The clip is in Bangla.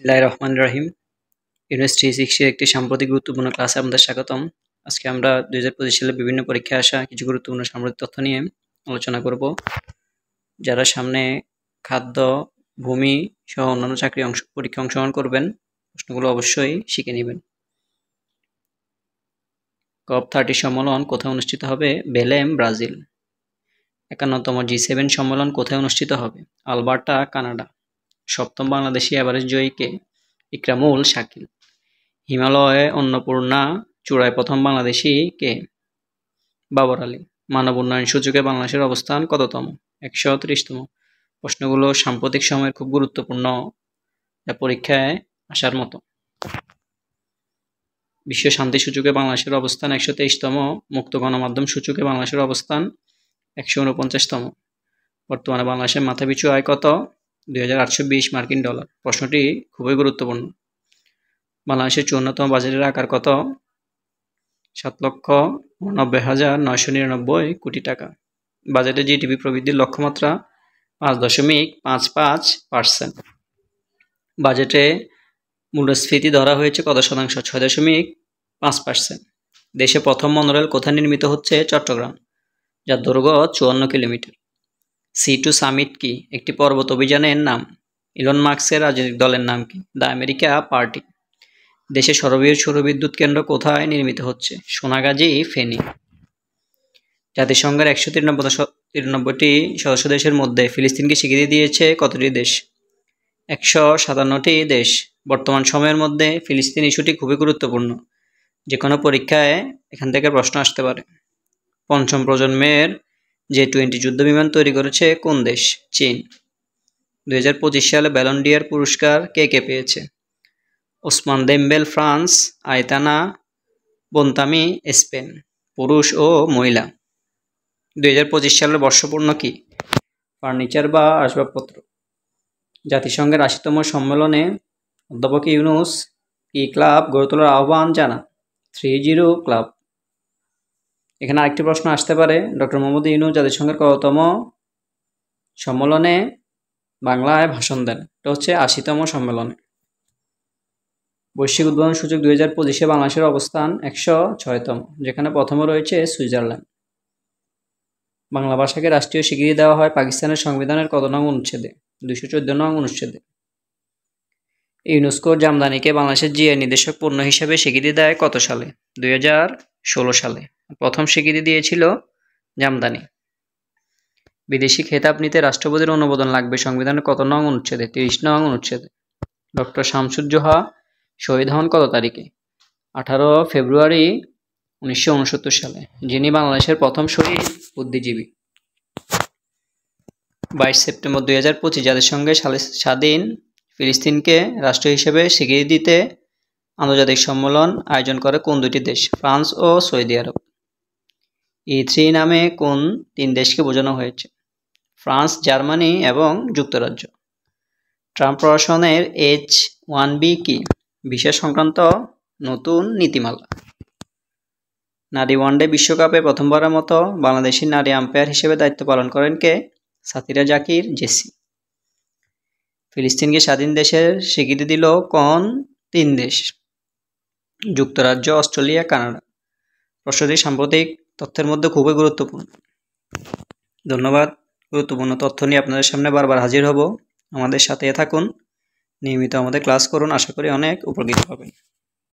বিসমিল্লাহির রহমানির রহিম। ইউনিট 360 এর একটি সাম্প্রতিক গুরুত্বপূর্ণ ক্লাসে আপনাদের স্বাগতম। আজকে আমরা 2025 সালে বিভিন্ন পরীক্ষায় আসা কিছু গুরুত্বপূর্ণ সাম্প্রতিক তথ্য নিয়ে আলোচনা করব। যারা সামনে খাদ্য, ভূমি সহ অন্যান্য পরীক্ষায় অংশগ্রহণ করবেন, প্রশ্নগুলো অবশ্যই শিখে নেবেন। COP30 সম্মেলন কোথায় অনুষ্ঠিত হবে? Belém, Brazil. 51তম G7 সম্মেলন কোথায় অনুষ্ঠিত হবে? Alberta, Canada. 7ম বাংলাদেশি এভারেস্ট জয়ী কে? ইকরামুল শাকিল। হিমালয়ে অন্নপূর্ণা চূড়ায় প্রথম বাংলাদেশি কে? বাবর আলী। মানব উন্নয়ন সূচকে বাংলাদেশের অবস্থান কততম? 130তম। প্রশ্নগুলো সাম্প্রতিক সময়ের খুব গুরুত্বপূর্ণ, যা পরীক্ষায় আসার মতো। বিশ্ব শান্তি সূচকে বাংলাদেশের অবস্থান 123তম। মুক্ত গণমাধ্যম সূচকে বাংলাদেশের অবস্থান 149তম। বর্তমানে বাংলাদেশের মাথাপিছু আয় কত? 2820 মার্কিন ডলার। প্রশ্নটি খুবই গুরুত্বপূর্ণ। বাংলাদেশের 54তম বাজেটের আকার কত? 7,89,999 কোটি টাকা। বাজেটে জিডিপি প্রবৃদ্ধির লক্ষ্যমাত্রা 5.55%। বাজেটে মূল্যস্ফীতি ধরা হয়েছে কত শতাংশ? 6.5%। দেশে প্রথম মনোরেল কোথায় নির্মিত হচ্ছে? চট্টগ্রাম, যার দৈর্ঘ্য 54 কিলোমিটার। C2 সামিট কি? একটি পর্বত অভিযানের নাম। ইলন মাস্কের রাজনৈতিক দলের নাম কি? The America party. দেশে সর্ববৃহৎ সৌরবিদ্যুৎ কেন্দ্র কোথায় নির্মিত হচ্ছে? সোনাগাজী, ফেনী। জাতিসংঘের 193টি সদস্য দেশের মধ্যে ফিলিস্তিনকে স্বীকৃতি দিয়েছে কতটি দেশ? 157টি দেশ। বর্তমান সময়ের মধ্যে ফিলিস্তিন ইস্যুটি খুবই গুরুত্বপূর্ণ, যে কোনো পরীক্ষায় এখান থেকে প্রশ্ন আসতে পারে। পঞ্চম প্রজন্মের J-20 যুদ্ধবিমান তৈরি করেছে কোন দেশ? চীন। 2025 সালে ব্যালন ডি'অর পুরস্কার কে কে পেয়েছে? ওসমান দেমবেল, ফ্রান্স। আয়তানা বোনতামি, স্পেন। পুরুষ ও মহিলা। 2025 সালের বর্ষপূর্ণ কি? ফার্নিচার বা আসবাবপত্র। জাতিসংঘের 80তম সম্মেলনে অধ্যাপক ইউনূস কি ক্লাব গড়ে তোলার আহ্বান জানান? 30 ক্লাব। এখানে আরেকটি প্রশ্ন আসতে পারে, ডক্টর মোহাম্মদ ইউনূস জাতিসংঘের কততম সম্মেলনে বাংলায় ভাষণ দেন? এটা হচ্ছে 80তম সম্মেলনে। বৈশ্বিক উদ্ভাবন সূচক 2025-এ বাংলাদেশের অবস্থান 106তম, যেখানে প্রথমে রয়েছে সুইজারল্যান্ড। বাংলা ভাষাকে রাষ্ট্রীয় স্বীকৃতি দেওয়া হয় পাকিস্তানের সংবিধানের কত নং অনুচ্ছেদে? 214 নং অনুচ্ছেদে। ইউনেস্কোর জামদানিকে বাংলাদেশের জিআই নির্দেশক পণ্য হিসেবে স্বীকৃতি দেয় কত সালে? 2016 সালে। প্রথম স্বীকৃতি দিয়েছিল জামদানি। বিদেশি খেতাব নিতে রাষ্ট্রপতির অনুমোদন লাগবে সংবিধানের কত নং অনুচ্ছেদে? 30 নং অনুচ্ছেদে। ডক্টর শামসুজ্জোহা শহীদ হন কত তারিখে? 18 ফেব্রুয়ারি 1969 সালে, যিনি বাংলাদেশের প্রথম শহীদ বুদ্ধিজীবী। 22 সেপ্টেম্বর 2025 জাতিসংঘের স্বাধীন ফিলিস্তিনকে রাষ্ট্র হিসেবে স্বীকৃতি দিতে আন্তর্জাতিক সম্মেলন আয়োজন করে কোন দুটি দেশ? ফ্রান্স ও সৌদি আরব। E3 নামে কোন 3 দেশকে বোঝানো হয়েছে? ফ্রান্স, জার্মানি এবং যুক্তরাজ্য। ট্রাম্প প্রশাসনের H-1B কি? ভিসা সংক্রান্ত নতুন নীতিমালা। নারী ওয়ানডে বিশ্বকাপে প্রথমবারের মতো বাংলাদেশি নারী আম্পায়ার হিসেবে দায়িত্ব পালন করেন কে? সাতিরা জাকির, জেসি। ফিলিস্তিনকে স্বাধীন দেশের স্বীকৃতি দিল কোন 3 দেশ? যুক্তরাজ্য, অস্ট্রেলিয়া, কানাডা। প্রশ্নটি সাম্প্রতিক তথ্যের মধ্যে খুবই গুরুত্বপূর্ণ। ধন্যবাদ। গুরুত্বপূর্ণ তথ্য নিয়ে আপনাদের সামনে বারবার হাজির হব। আমাদের সাথে থাকুন, নিয়মিত আমাদের ক্লাস করুন, আশা করি অনেক উপকৃত হবেন।